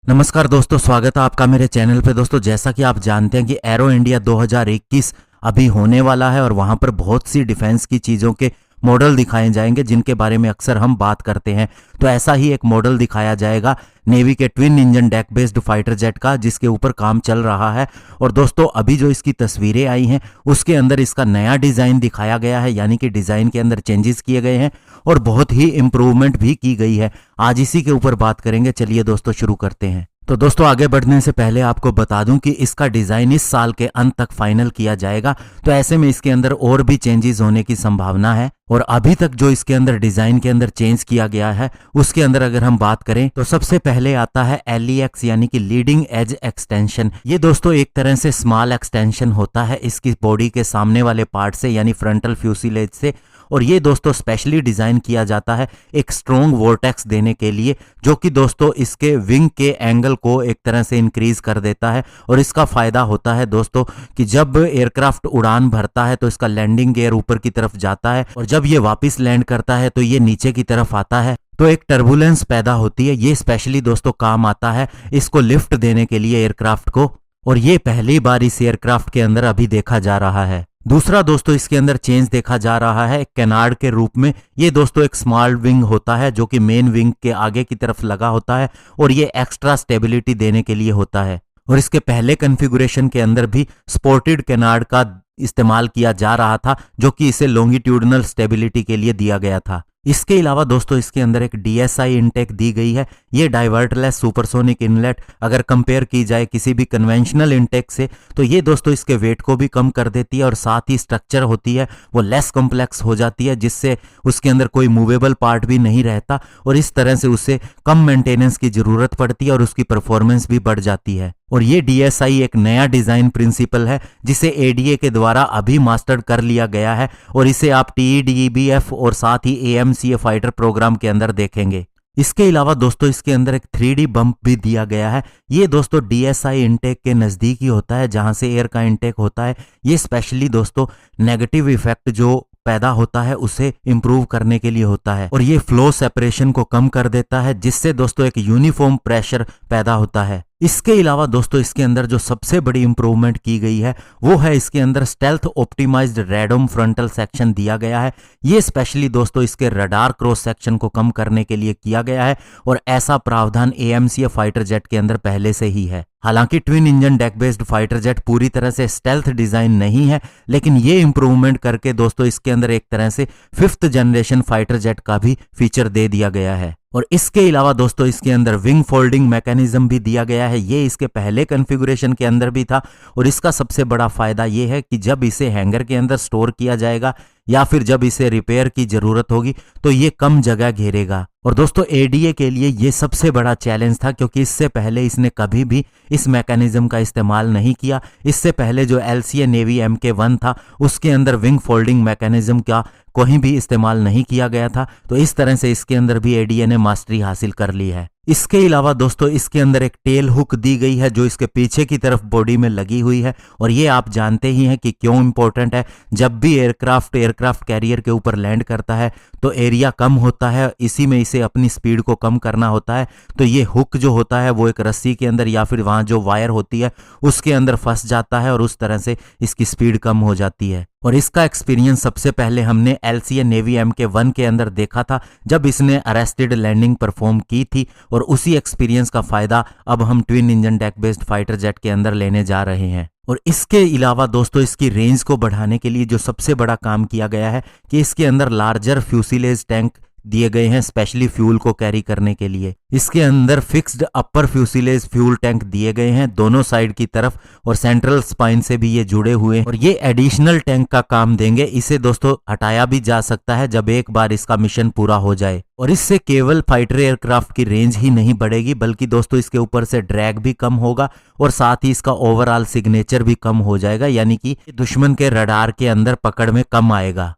नमस्कार दोस्तों, स्वागत है आपका मेरे चैनल पे। दोस्तों, जैसा कि आप जानते हैं कि एरो इंडिया 2021 अभी होने वाला है और वहां पर बहुत सी डिफेंस की चीज़ों के मॉडल दिखाए जाएंगे जिनके बारे में अक्सर हम बात करते हैं। तो ऐसा ही एक मॉडल दिखाया जाएगा नेवी के twin engine deck based fighter jet का, जिसके ऊपर काम चल रहा है। और दोस्तों, अभी जो इसकी तस्वीरें आई हैं उसके अंदर इसका नया डिज़ाइन दिखाया गया है, यानी कि डिज़ाइन के अंदर चेंजेस किए गए हैं और बहुत ही इंप्रूवमेंट भी की गई है। आज इसी के ऊपर बात करेंगे। चलिए दोस्तों, शुरू करते हैं। तो दोस्तों, आगे बढ़ने से पहले आपको बता दूं कि इसका डिज़ाइन इस साल के अंत तक फाइनल किया जाएगा। तो ऐसे में इसके अंदर और भी चेंजेस होने की संभावना है। और अभी तक जो इसके अंदर डिज़ाइन के अंदर चेंज किया गया है उसके अंदर अगर हम बात करें तो सबसे पहले आता है LEX यानी कि लीडिंग एज एक्सटेंशन। ये दोस्तों एक तरह से स्मॉल एक्सटेंशन होता है इसकी बॉडी के सामने वाले पार्ट से, यानी फ्रंटल फ्यूसिलेज से। और ये दोस्तों स्पेशली डिज़ाइन किया जाता है एक स्ट्रॉन्ग वोर्टेक्स देने के लिए, जो कि दोस्तों इसके विंग के एंगल को एक तरह से इंक्रीज कर देता है। और इसका फ़ायदा होता है दोस्तों कि जब एयरक्राफ्ट उड़ान भरता है तो इसका लैंडिंग गियर ऊपर की तरफ जाता है और जब ये वापस लैंड करता है तो ये नीचे की तरफ आता है, तो एक टर्बुलेंस पैदा होती है। ये स्पेशली दोस्तों काम आता है इसको लिफ्ट देने के लिए एयरक्राफ्ट को, और ये पहली बार इस एयरक्राफ्ट के अंदर अभी देखा जा रहा है। दूसरा दोस्तों इसके अंदर चेंज देखा जा रहा है कैनार्ड के रूप में। ये दोस्तों एक स्मॉल विंग होता है जो कि मेन विंग के आगे की तरफ लगा होता है और ये एक्स्ट्रा स्टेबिलिटी देने के लिए होता है। और इसके पहले कॉन्फ़िगरेशन के अंदर भी स्पोर्टेड कैनार्ड का इस्तेमाल किया जा रहा था, जो कि इसे लॉन्गिट्यूडनल स्टेबिलिटी के लिए दिया गया था। इसके अलावा दोस्तों इसके अंदर एक DSI इनटेक दी गई है। ये डाइवर्टलेस सुपरसोनिक इनलेट अगर कंपेयर की जाए किसी भी कन्वेंशनल इनटेक से तो ये दोस्तों इसके वेट को भी कम कर देती है और साथ ही स्ट्रक्चर होती है वो लेस कॉम्प्लेक्स हो जाती है, जिससे उसके अंदर कोई मूवेबल पार्ट भी नहीं रहता और इस तरह से उसे कम मेंटेनेंस की ज़रूरत पड़ती है और उसकी परफॉर्मेंस भी बढ़ जाती है। और ये DSI एक नया डिज़ाइन प्रिंसिपल है जिसे ADA के द्वारा अभी मास्टर्ड कर लिया गया है और इसे आप TEDBF और साथ ही AMCA फाइटर प्रोग्राम के अंदर देखेंगे। इसके अलावा दोस्तों इसके अंदर एक 3D बम्प भी दिया गया है। ये दोस्तों DSI इनटेक के नज़दीक ही होता है जहां से एयर का इनटेक होता है। ये स्पेशली दोस्तों नेगेटिव इफेक्ट जो पैदा होता है उसे इंप्रूव करने के लिए होता है और ये फ्लो सेपरेशन को कम कर देता है, जिससे दोस्तों एक यूनिफॉर्म प्रेशर पैदा होता है। इसके अलावा दोस्तों इसके अंदर जो सबसे बड़ी इंप्रूवमेंट की गई है वो है इसके अंदर स्टेल्थ ऑप्टिमाइज्ड रैडोम फ्रंटल सेक्शन दिया गया है। ये स्पेशली दोस्तों इसके रडार क्रॉस सेक्शन को कम करने के लिए किया गया है और ऐसा प्रावधान AMCA फाइटर जेट के अंदर पहले से ही है। हालांकि twin engine deck based fighter jet पूरी तरह से स्टेल्थ डिजाइन नहीं है, लेकिन ये इंप्रूवमेंट करके दोस्तों इसके अंदर एक तरह से 5th जनरेशन फाइटर जेट का भी फीचर दे दिया गया है। और इसके अलावा दोस्तों इसके अंदर विंग फोल्डिंग मैकेनिज्म भी दिया गया है। ये इसके पहले कॉन्फ़िगरेशन के अंदर भी था और इसका सबसे बड़ा फायदा ये है कि जब इसे हैंगर के अंदर स्टोर किया जाएगा या फिर जब इसे रिपेयर की जरूरत होगी तो ये कम जगह घेरेगा। और दोस्तों ADA के लिए ये सबसे बड़ा चैलेंज था, क्योंकि इससे पहले इसने कभी भी इस मैकेनिज्म का इस्तेमाल नहीं किया। इससे पहले जो LCA नेवी MK1 था उसके अंदर विंग फोल्डिंग मैकेनिज्म का कोई भी इस्तेमाल नहीं किया गया था। तो इस तरह से इसके अंदर भी ADA ने मास्टरी हासिल कर ली है। इसके अलावा दोस्तों इसके अंदर एक टेल हुक दी गई है जो इसके पीछे की तरफ बॉडी में लगी हुई है और ये आप जानते ही हैं कि क्यों इंपॉर्टेंट है। जब भी एयरक्राफ्ट कैरियर के ऊपर लैंड करता है तो एरिया कम होता है, इसी में इसे अपनी स्पीड को कम करना होता है। तो ये हुक जो होता है वो एक रस्सी के अंदर या फिर वहाँ जो वायर होती है उसके अंदर फंस जाता है और उस तरह से इसकी स्पीड कम हो जाती है। और इसका एक्सपीरियंस सबसे पहले हमने LCA नेवी MK1 के अंदर देखा था जब इसने अरेस्टेड लैंडिंग परफॉर्म की थी, और उसी एक्सपीरियंस का फायदा अब हम twin engine deck based fighter jet के अंदर लेने जा रहे हैं। और इसके अलावा दोस्तों इसकी रेंज को बढ़ाने के लिए जो सबसे बड़ा काम किया गया है कि इसके अंदर लार्जर फ्यूसिलेज टैंक दिए गए हैं स्पेशली फ्यूल को कैरी करने के लिए। इसके अंदर फिक्स्ड अपर फ्यूसिलेज फ्यूल टैंक दिए गए हैं दोनों साइड की तरफ और सेंट्रल स्पाइन से भी ये जुड़े हुए हैं और ये एडिशनल टैंक का काम देंगे। इसे दोस्तों हटाया भी जा सकता है जब एक बार इसका मिशन पूरा हो जाए। और इससे केवल फाइटर एयरक्राफ्ट की रेंज ही नहीं बढ़ेगी बल्कि दोस्तों इसके ऊपर से ड्रैग भी कम होगा और साथ ही इसका ओवरऑल सिग्नेचर भी कम हो जाएगा, यानी कि दुश्मन के रडार के अंदर पकड़ में कम आएगा।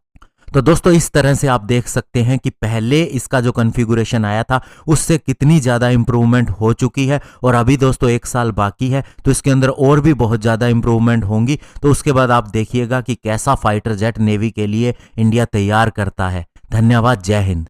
तो दोस्तों इस तरह से आप देख सकते हैं कि पहले इसका जो कॉन्फ़िगरेशन आया था उससे कितनी ज़्यादा इंप्रूवमेंट हो चुकी है और अभी दोस्तों 1 साल बाकी है तो इसके अंदर और भी बहुत ज़्यादा इंप्रूवमेंट होंगी। तो उसके बाद आप देखिएगा कि कैसा फाइटर जेट नेवी के लिए इंडिया तैयार करता है। धन्यवाद। जय हिंद।